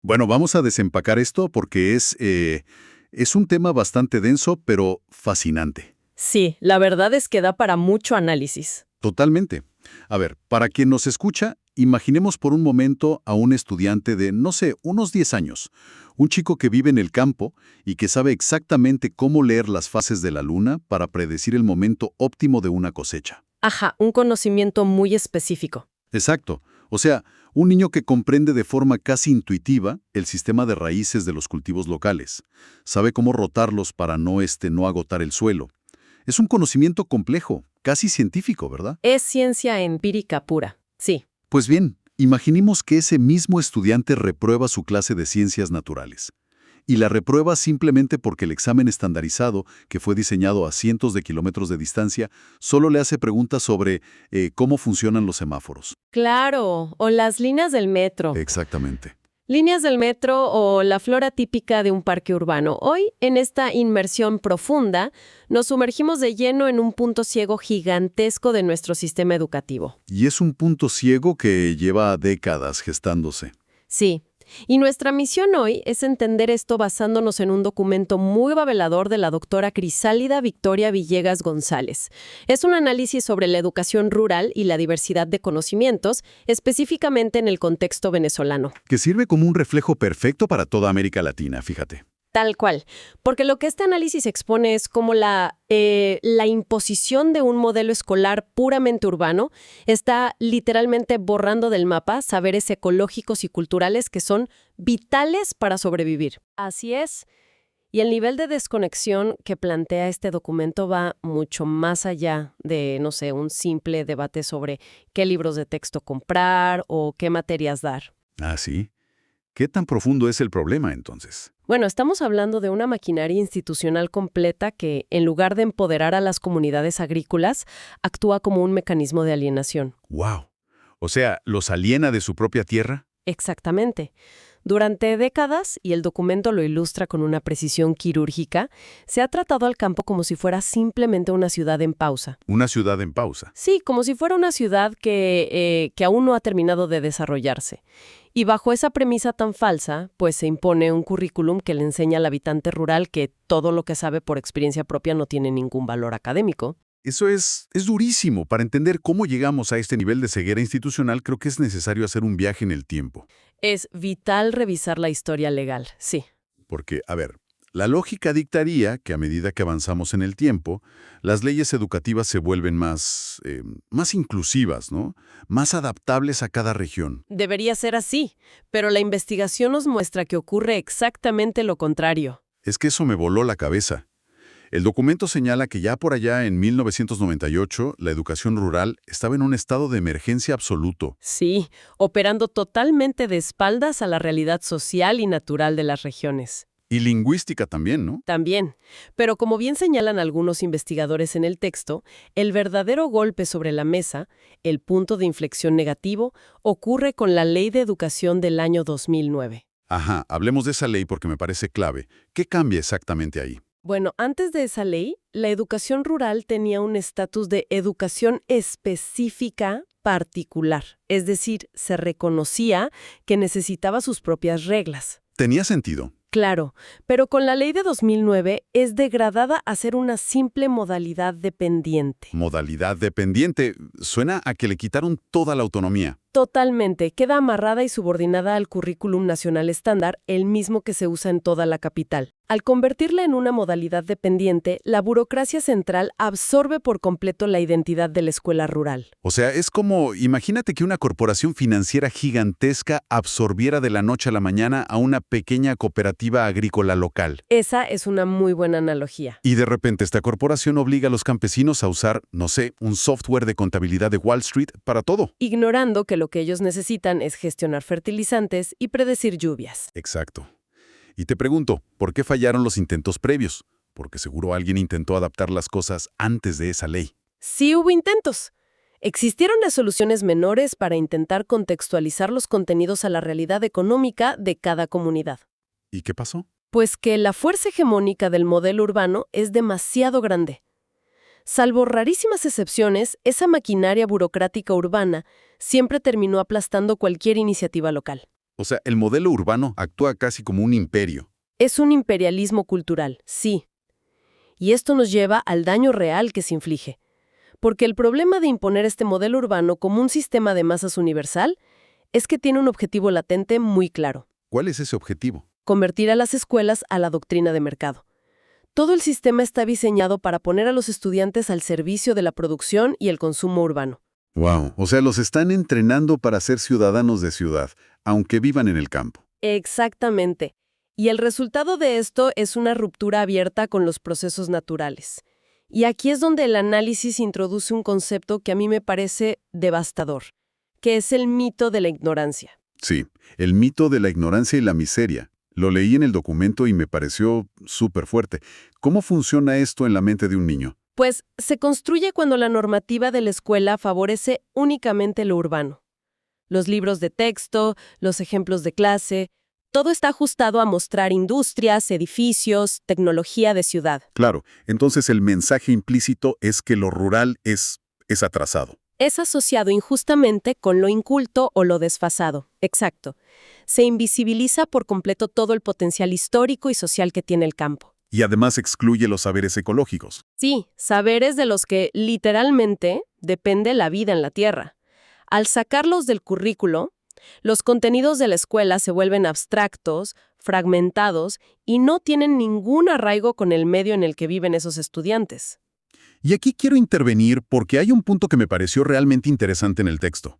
Bueno, vamos a desempacar esto porque es un tema bastante denso, pero fascinante. Sí, la verdad es que da para mucho análisis. Totalmente. A ver, para quien nos escucha, imaginemos por un momento a un estudiante de, no sé, unos 10 años, un chico que vive en el campo y que sabe exactamente cómo leer las fases de la luna para predecir el momento óptimo de una cosecha. Ajá, un conocimiento muy específico. Exacto. O sea, un niño que comprende de forma casi intuitiva el sistema de raíces de los cultivos locales. Sabe cómo rotarlos para no agotar el suelo. Es un conocimiento complejo, casi científico, ¿verdad? Es ciencia empírica pura. Sí. Pues bien, imaginemos que ese mismo estudiante reprueba su clase de ciencias naturales. Y la reprueba simplemente porque el examen estandarizado, que fue diseñado a cientos de kilómetros de distancia, solo le hace preguntas sobre cómo funcionan los semáforos. Claro, o las líneas del metro. Exactamente. Líneas del metro o la flora típica de un parque urbano. Hoy, en esta inmersión profunda, nos sumergimos de lleno en un punto ciego gigantesco de nuestro sistema educativo. Y es un punto ciego que lleva décadas gestándose. Sí, y nuestra misión hoy es entender esto basándonos en un documento muy babelador de la doctora Crisálida Victoria Villegas González. Es un análisis sobre la educación rural y la diversidad de conocimientos, específicamente en el contexto venezolano. Que sirve como un reflejo perfecto para toda América Latina, fíjate. Tal cual, porque lo que este análisis expone es cómo la imposición de un modelo escolar puramente urbano está literalmente borrando del mapa saberes ecológicos y culturales que son vitales para sobrevivir. Así es, y el nivel de desconexión que plantea este documento va mucho más allá de, no sé, un simple debate sobre qué libros de texto comprar o qué materias dar. Ah, sí. ¿Qué tan profundo es el problema, entonces? Bueno, estamos hablando de una maquinaria institucional completa que, en lugar de empoderar a las comunidades agrícolas, actúa como un mecanismo de alienación. ¡Wow! O sea, ¿los aliena de su propia tierra? Exactamente. Durante décadas, y el documento lo ilustra con una precisión quirúrgica, se ha tratado al campo como si fuera simplemente una ciudad en pausa. Una ciudad en pausa. Sí, como si fuera una ciudad que aún no ha terminado de desarrollarse. Y bajo esa premisa tan falsa, pues se impone un currículum que le enseña al habitante rural que todo lo que sabe por experiencia propia no tiene ningún valor académico. Eso es durísimo. Para entender cómo llegamos a este nivel de ceguera institucional, creo que es necesario hacer un viaje en el tiempo. Es vital revisar la historia legal, sí. Porque, a ver, la lógica dictaría que a medida que avanzamos en el tiempo, las leyes educativas se vuelven más inclusivas, ¿no? Más adaptables a cada región. Debería ser así, pero la investigación nos muestra que ocurre exactamente lo contrario. Es que eso me voló la cabeza. El documento señala que ya por allá en 1998, la educación rural estaba en un estado de emergencia absoluto. Sí, operando totalmente de espaldas a la realidad social y natural de las regiones. Y lingüística también, ¿no? También. Pero como bien señalan algunos investigadores en el texto, el verdadero golpe sobre la mesa, el punto de inflexión negativo, ocurre con la Ley de Educación del año 2009. Ajá, hablemos de esa ley porque me parece clave. ¿Qué cambia exactamente ahí? Bueno, antes de esa ley, la educación rural tenía un estatus de educación específica particular, es decir, se reconocía que necesitaba sus propias reglas. Tenía sentido. Claro, pero con la ley de 2009 es degradada a ser una simple modalidad dependiente. Modalidad dependiente. Suena a que le quitaron toda la autonomía. Totalmente, queda amarrada y subordinada al currículum nacional estándar, el mismo que se usa en toda la capital. Al convertirla en una modalidad dependiente, la burocracia central absorbe por completo la identidad de la escuela rural. O sea, es como, imagínate que una corporación financiera gigantesca absorbiera de la noche a la mañana a una pequeña cooperativa agrícola local. Esa es una muy buena analogía. Y de repente esta corporación obliga a los campesinos a usar, no sé, un software de contabilidad de Wall Street para todo. Ignorando que lo que ellos necesitan es gestionar fertilizantes y predecir lluvias. Exacto. Y te pregunto, ¿por qué fallaron los intentos previos? Porque seguro alguien intentó adaptar las cosas antes de esa ley. Sí hubo intentos. Existieron soluciones menores para intentar contextualizar los contenidos a la realidad económica de cada comunidad. ¿Y qué pasó? Pues que la fuerza hegemónica del modelo urbano es demasiado grande. Salvo rarísimas excepciones, esa maquinaria burocrática urbana siempre terminó aplastando cualquier iniciativa local. O sea, el modelo urbano actúa casi como un imperio. Es un imperialismo cultural, sí. Y esto nos lleva al daño real que se inflige. Porque el problema de imponer este modelo urbano como un sistema de masas universal es que tiene un objetivo latente muy claro: ¿Cuál es ese objetivo? convertir a las escuelas a la doctrina de mercado. Todo el sistema está diseñado para poner a los estudiantes al servicio de la producción y el consumo urbano. Wow, o sea, los están entrenando para ser ciudadanos de ciudad, aunque vivan en el campo. Exactamente. Y el resultado de esto es una ruptura abierta con los procesos naturales. Y aquí es donde el análisis introduce un concepto que a mí me parece devastador, que es el mito de la ignorancia. Sí, el mito de la ignorancia y la miseria. Lo leí en el documento y me pareció súper fuerte. ¿Cómo funciona esto en la mente de un niño? Pues se construye cuando la normativa de la escuela favorece únicamente lo urbano. Los libros de texto, los ejemplos de clase, todo está ajustado a mostrar industrias, edificios, tecnología de ciudad. Claro, entonces el mensaje implícito es que lo rural es atrasado. Es asociado injustamente con lo inculto o lo desfasado. Exacto. Se invisibiliza por completo todo el potencial histórico y social que tiene el campo. Y además excluye los saberes ecológicos. Sí, saberes de los que literalmente depende la vida en la tierra. Al sacarlos del currículo, los contenidos de la escuela se vuelven abstractos, fragmentados y no tienen ningún arraigo con el medio en el que viven esos estudiantes. Y aquí quiero intervenir porque hay un punto que me pareció realmente interesante en el texto.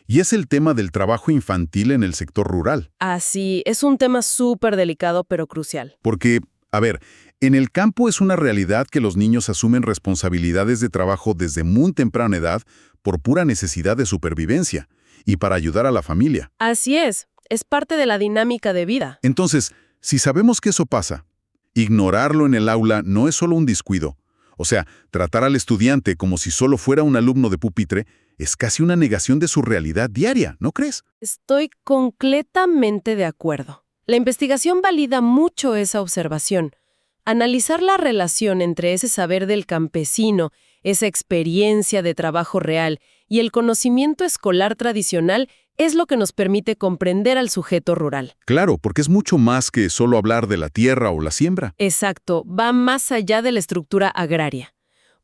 Y es el tema del trabajo infantil en el sector rural. Así, es un tema súper delicado pero crucial. Porque, a ver, en el campo es una realidad que los niños asumen responsabilidades de trabajo desde muy temprana edad por pura necesidad de supervivencia y para ayudar a la familia. Así es parte de la dinámica de vida. Entonces, si sabemos que eso pasa, ignorarlo en el aula no es solo un descuido. O sea, tratar al estudiante como si solo fuera un alumno de pupitre es casi una negación de su realidad diaria, ¿no crees? Estoy completamente de acuerdo. La investigación valida mucho esa observación. Analizar la relación entre ese saber del campesino, esa experiencia de trabajo real y el conocimiento escolar tradicional es lo que nos permite comprender al sujeto rural. Claro, porque es mucho más que solo hablar de la tierra o la siembra. Exacto, va más allá de la estructura agraria.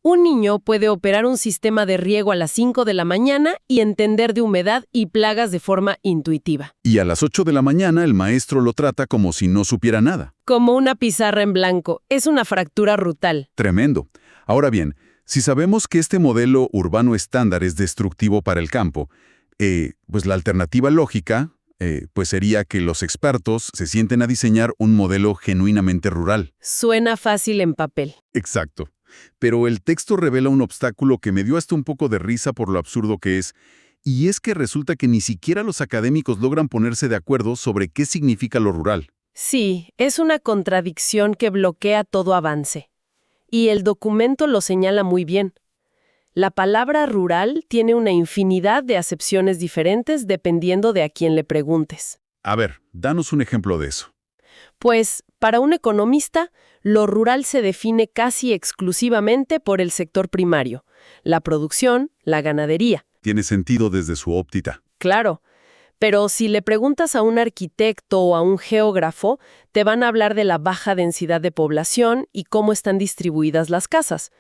Un niño puede operar un sistema de riego a las 5 de la mañana y entender de humedad y plagas de forma intuitiva. Y a las 8 de la mañana el maestro lo trata como si no supiera nada. Como una pizarra en blanco, es una fractura brutal. Tremendo. Ahora bien, si sabemos que este modelo urbano estándar es destructivo para el campo, pues la alternativa lógica pues sería que los expertos se sienten a diseñar un modelo genuinamente rural. Suena fácil en papel. Exacto. Pero el texto revela un obstáculo que me dio hasta un poco de risa por lo absurdo que es, y es que resulta que ni siquiera los académicos logran ponerse de acuerdo sobre qué significa lo rural. Sí, es una contradicción que bloquea todo avance. Y el documento lo señala muy bien. La palabra rural tiene una infinidad de acepciones diferentes dependiendo de a quién le preguntes. A ver, danos un ejemplo de eso. Pues, para un economista, lo rural se define casi exclusivamente por el sector primario, la producción, la ganadería. Tiene sentido desde su óptica. Claro, pero si le preguntas a un arquitecto o a un geógrafo, te van a hablar de la baja densidad de población y cómo están distribuidas las casas.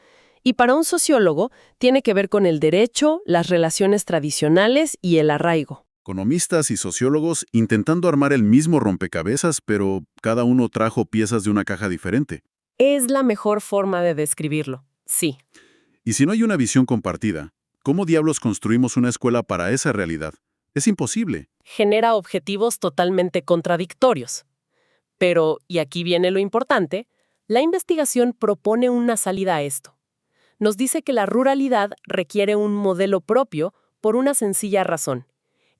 Y para un sociólogo, tiene que ver con el derecho, las relaciones tradicionales y el arraigo. Economistas y sociólogos intentando armar el mismo rompecabezas, pero cada uno trajo piezas de una caja diferente. Es la mejor forma de describirlo, sí. Y si no hay una visión compartida, ¿cómo diablos construimos una escuela para esa realidad? Es imposible. Genera objetivos totalmente contradictorios. Pero, y aquí viene lo importante, la investigación propone una salida a esto. Nos dice que la ruralidad requiere un modelo propio por una sencilla razón.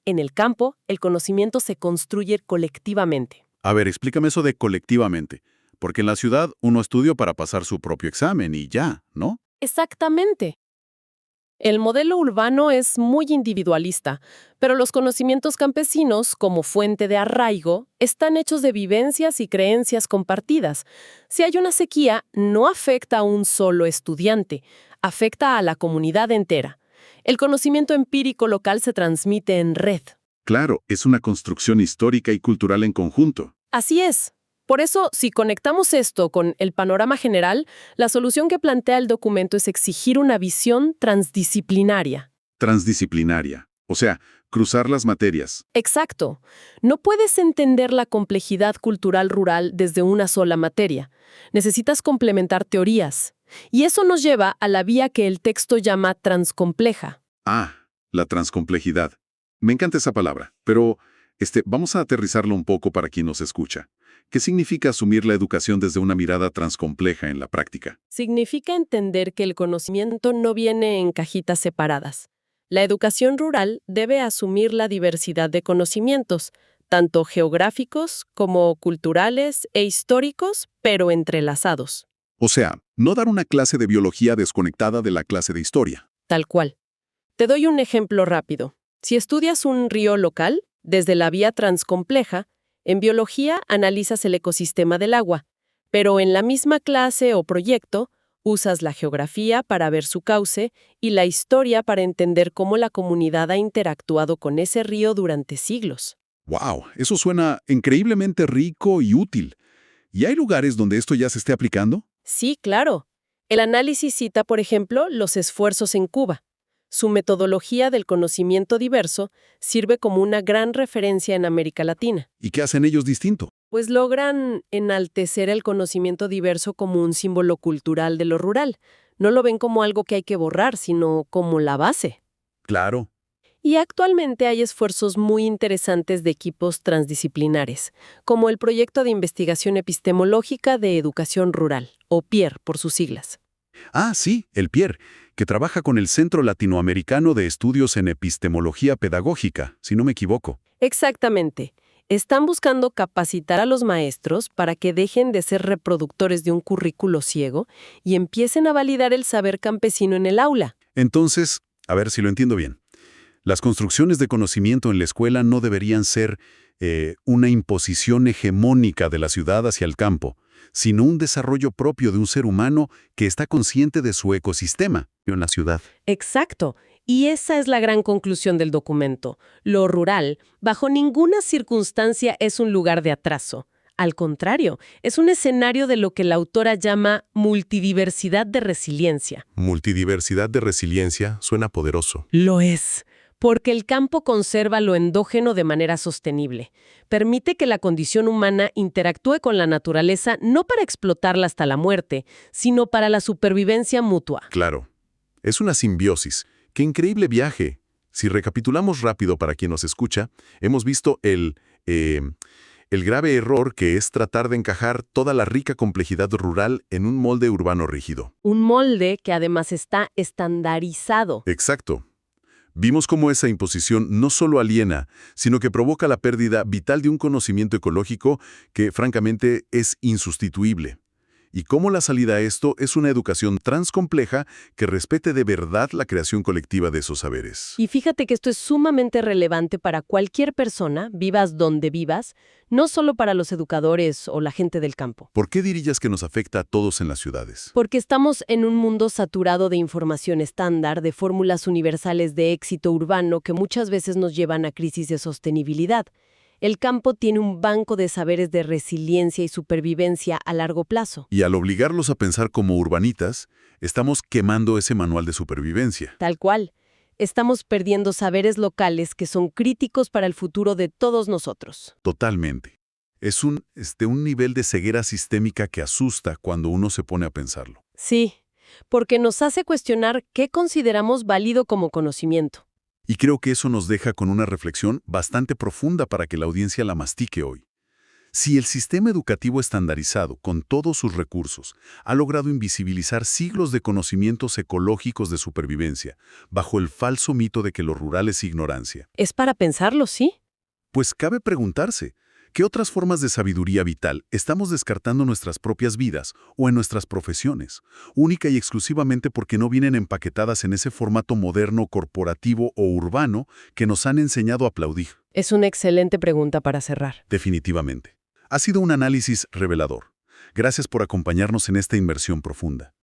En el campo, el conocimiento se construye colectivamente. A ver, explícame eso de colectivamente. Porque en la ciudad uno estudia para pasar su propio examen y ya, ¿no? Exactamente. El modelo urbano es muy individualista, pero los conocimientos campesinos, como fuente de arraigo, están hechos de vivencias y creencias compartidas. Si hay una sequía, no afecta a un solo estudiante, afecta a la comunidad entera. El conocimiento empírico local se transmite en red. Claro, es una construcción histórica y cultural en conjunto. Así es. Por eso, si conectamos esto con el panorama general, la solución que plantea el documento es exigir una visión transdisciplinaria. Transdisciplinaria. O sea, cruzar las materias. Exacto. No puedes entender la complejidad cultural rural desde una sola materia. Necesitas complementar teorías. Y eso nos lleva a la vía que el texto llama transcompleja. Ah, la transcomplejidad. Me encanta esa palabra, pero vamos a aterrizarlo un poco para quien nos escucha. ¿Qué significa asumir la educación desde una mirada transcompleja en la práctica? Significa entender que el conocimiento no viene en cajitas separadas. La educación rural debe asumir la diversidad de conocimientos, tanto geográficos como culturales e históricos, pero entrelazados. O sea, no dar una clase de biología desconectada de la clase de historia. Tal cual. Te doy un ejemplo rápido. Si estudias un río local, desde la vía transcompleja, en biología analizas el ecosistema del agua, pero en la misma clase o proyecto usas la geografía para ver su cauce y la historia para entender cómo la comunidad ha interactuado con ese río durante siglos. ¡Wow! Eso suena increíblemente rico y útil. ¿Y hay lugares donde esto ya se esté aplicando? Sí, claro. El análisis cita, por ejemplo, los esfuerzos en Cuba. Su metodología del conocimiento diverso sirve como una gran referencia en América Latina. ¿Y qué hacen ellos distinto? Pues logran enaltecer el conocimiento diverso como un símbolo cultural de lo rural. No lo ven como algo que hay que borrar, sino como la base. Claro. Y actualmente hay esfuerzos muy interesantes de equipos transdisciplinares, como el Proyecto de Investigación Epistemológica de Educación Rural, o PIER por sus siglas. Ah, sí, el PIER, que trabaja con el Centro Latinoamericano de Estudios en Epistemología Pedagógica, si no me equivoco. Exactamente. Están buscando capacitar a los maestros para que dejen de ser reproductores de un currículo ciego y empiecen a validar el saber campesino en el aula. Entonces, a ver si lo entiendo bien. Las construcciones de conocimiento en la escuela no deberían ser una imposición hegemónica de la ciudad hacia el campo, sino un desarrollo propio de un ser humano que está consciente de su ecosistema en la ciudad. Exacto. Y esa es la gran conclusión del documento. Lo rural, bajo ninguna circunstancia, es un lugar de atraso. Al contrario, es un escenario de lo que la autora llama multidiversidad de resiliencia. Multidiversidad de resiliencia suena poderoso. Lo es, porque el campo conserva lo endógeno de manera sostenible. Permite que la condición humana interactúe con la naturaleza no para explotarla hasta la muerte, sino para la supervivencia mutua. Claro. Es una simbiosis. ¡Qué increíble viaje! Si recapitulamos rápido para quien nos escucha, hemos visto el grave error que es tratar de encajar toda la rica complejidad rural en un molde urbano rígido. Un molde que además está estandarizado. Exacto. Vimos cómo esa imposición no solo aliena, sino que provoca la pérdida vital de un conocimiento ecológico que, francamente, es insustituible. Y cómo la salida a esto es una educación transcompleja que respete de verdad la creación colectiva de esos saberes. Y fíjate que esto es sumamente relevante para cualquier persona, vivas donde vivas, no solo para los educadores o la gente del campo. ¿Por qué dirías que nos afecta a todos en las ciudades? Porque estamos en un mundo saturado de información estándar, de fórmulas universales de éxito urbano que muchas veces nos llevan a crisis de sostenibilidad. El campo tiene un banco de saberes de resiliencia y supervivencia a largo plazo. Y al obligarlos a pensar como urbanitas, estamos quemando ese manual de supervivencia. Tal cual. Estamos perdiendo saberes locales que son críticos para el futuro de todos nosotros. Totalmente. Es un nivel de ceguera sistémica que asusta cuando uno se pone a pensarlo. Sí, porque nos hace cuestionar qué consideramos válido como conocimiento. Y creo que eso nos deja con una reflexión bastante profunda para que la audiencia la mastique hoy. Si el sistema educativo estandarizado, con todos sus recursos, ha logrado invisibilizar siglos de conocimientos ecológicos de supervivencia, bajo el falso mito de que lo rural es ignorancia, Es para pensarlo, ¿sí? pues cabe preguntarse, ¿qué otras formas de sabiduría vital estamos descartando en nuestras propias vidas o en nuestras profesiones, única y exclusivamente porque no vienen empaquetadas en ese formato moderno, corporativo o urbano que nos han enseñado a aplaudir? Es una excelente pregunta para cerrar. Definitivamente. Ha sido un análisis revelador. Gracias por acompañarnos en esta inmersión profunda.